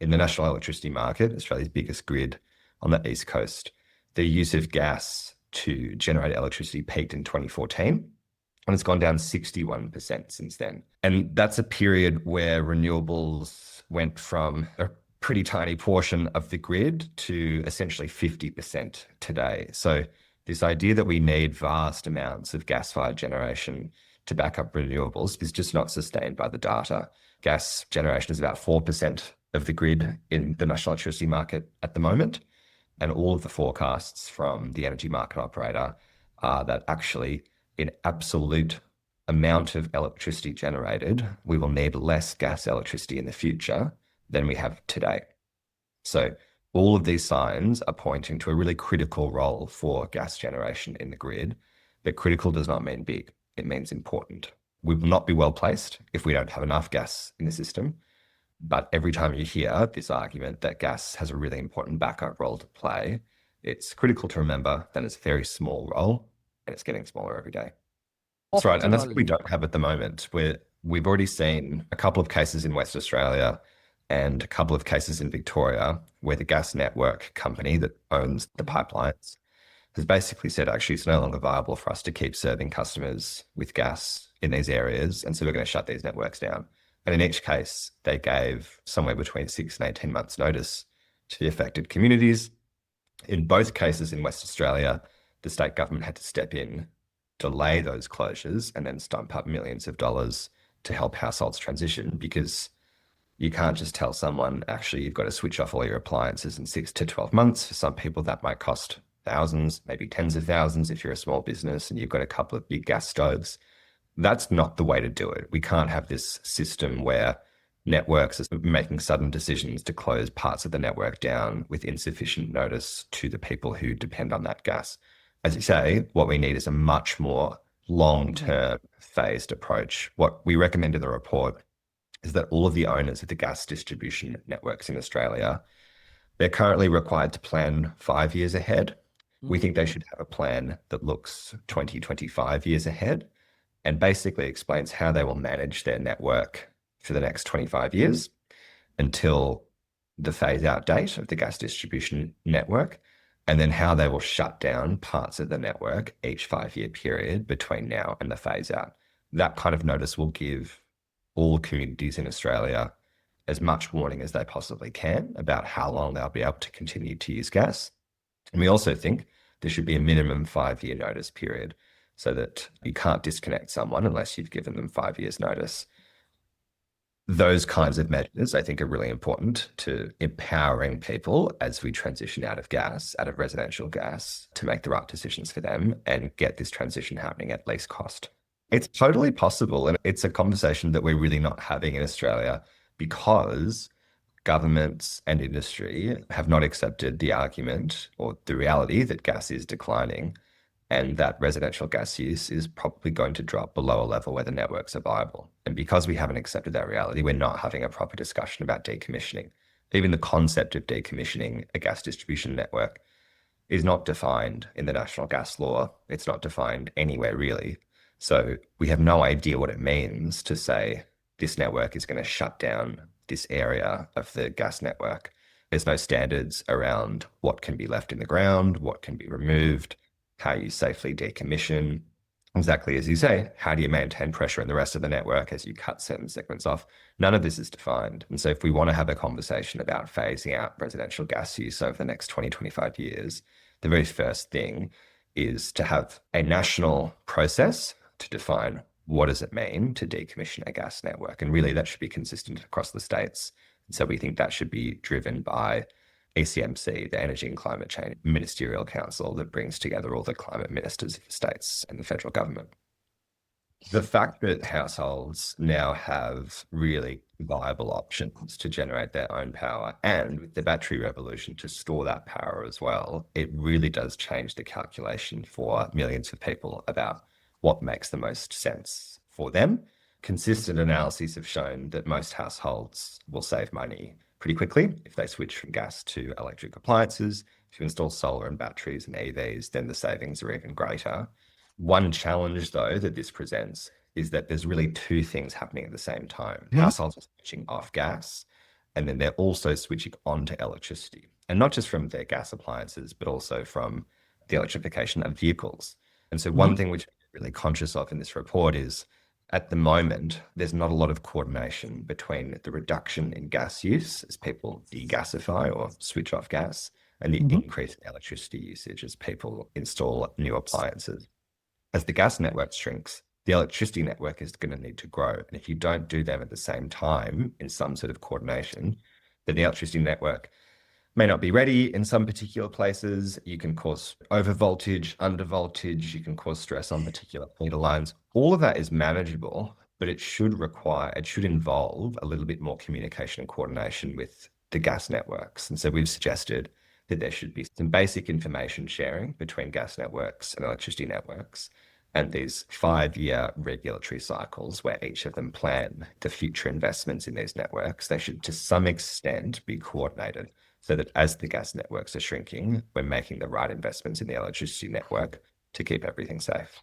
in the national electricity market, Australia's biggest grid on the East Coast, the use of gas to generate electricity peaked in 2014, and it's gone down 61% since then. And that's a period where renewables went from a pretty tiny portion of the grid to essentially 50% today. So this idea that we need vast amounts of gas-fired generation to back up renewables is just not sustained by the data. Gas generation is about 4% of the grid in the national electricity market at the moment. And all of the forecasts from the energy market operator are that actually in absolute amount of electricity generated, we will need less gas electricity in the future than we have today. So all of these signs are pointing to a really critical role for gas generation in the grid, but critical does not mean big, it means important. We will not be well placed if we don't have enough gas in the system. But every time you hear this argument that gas has a really important backup role to play, it's critical to remember that it's a very small role and it's getting smaller every day. That's right. And that's what we don't have at the moment. We've already seen a couple of cases in West Australia and a couple of cases in Victoria where the gas network company that owns the pipelines has basically said, actually, it's no longer viable for us to keep serving customers with gas in these areas. And so we're going to shut these networks down. And in each case, they gave somewhere between 6 and 18 months notice to the affected communities. In both cases in West Australia, the state government had to step in, delay those closures, and then stump up millions of dollars to help households transition, because you can't just tell someone, actually, you've got to switch off all your appliances in 6 to 12 months. For some people, that might cost thousands, maybe tens of thousands if you're a small business and you've got a couple of big gas stoves. That's not the way to do it. We can't have this system where networks are making sudden decisions to close parts of the network down with insufficient notice to the people who depend on that gas. As you say, what we need is a much more long-term phased approach. What we recommend in the report is that all of the owners of the gas distribution networks in Australia, they're currently required to plan 5 years ahead. We think they should have a plan that looks 20, 25 years ahead, and basically explains how they will manage their network for the next 25 years until the phase-out date of the gas distribution network, and then how they will shut down parts of the network each 5-year period between now and the phase-out. That kind of notice will give all communities in Australia as much warning as they possibly can about how long they'll be able to continue to use gas. And we also think there should be a minimum 5-year notice period, so that you can't disconnect someone unless you've given them 5 years notice. Those kinds of measures, I think, are really important to empowering people as we transition out of gas, out of residential gas, to make the right decisions for them and get this transition happening at least cost. It's totally possible. And it's a conversation that we're really not having in Australia because governments and industry have not accepted the argument or the reality that gas is declining, and that residential gas use is probably going to drop below a level where the networks are viable. And because we haven't accepted that reality, we're not having a proper discussion about decommissioning. Even the concept of decommissioning a gas distribution network is not defined in the national gas law. It's not defined anywhere really. So we have no idea what it means to say this network is going to shut down this area of the gas network. There's no standards around what can be left in the ground, what can be removed, how you safely decommission. Exactly as you say, how do you maintain pressure in the rest of the network as you cut certain segments off? None of this is defined. And so if we want to have a conversation about phasing out residential gas use over the next 20, 25 years, the very first thing is to have a national process to define what does it mean to decommission a gas network. And really that should be consistent across the states. And so we think that should be driven by ECMC, the Energy and Climate Change Ministerial Council that brings together all the climate ministers of the states and the federal government. The fact that households now have really viable options to generate their own power, and with the battery revolution to store that power as well, it really does change the calculation for millions of people about what makes the most sense for them. Consistent analyses have shown that most households will save money pretty quickly if they switch from gas to electric appliances. If you install solar and batteries and EVs, then the savings are even greater. One challenge, though, that this presents is that there's really two things happening at the same time. Households are switching off gas, And then they're also switching on to electricity, and not just from their gas appliances, but also from the electrification of vehicles. And so one thing which we're really conscious of in this report is at the moment, there's not a lot of coordination between the reduction in gas use as people degasify or switch off gas and the increase in electricity usage as people install new appliances. As the gas network shrinks, the electricity network is going to need to grow. And if you don't do them at the same time in some sort of coordination, then the electricity network may not be ready in some particular places. You can cause over voltage, under voltage. You can cause stress on particular feeder lines. All of that is manageable, but it should involve a little bit more communication and coordination with the gas networks. And so we've suggested that there should be some basic information sharing between gas networks and electricity networks, and these 5-year regulatory cycles where each of them plan the future investments in these networks. They should, to some extent, be coordinated so that as the gas networks are shrinking, we're making the right investments in the electricity network to keep everything safe.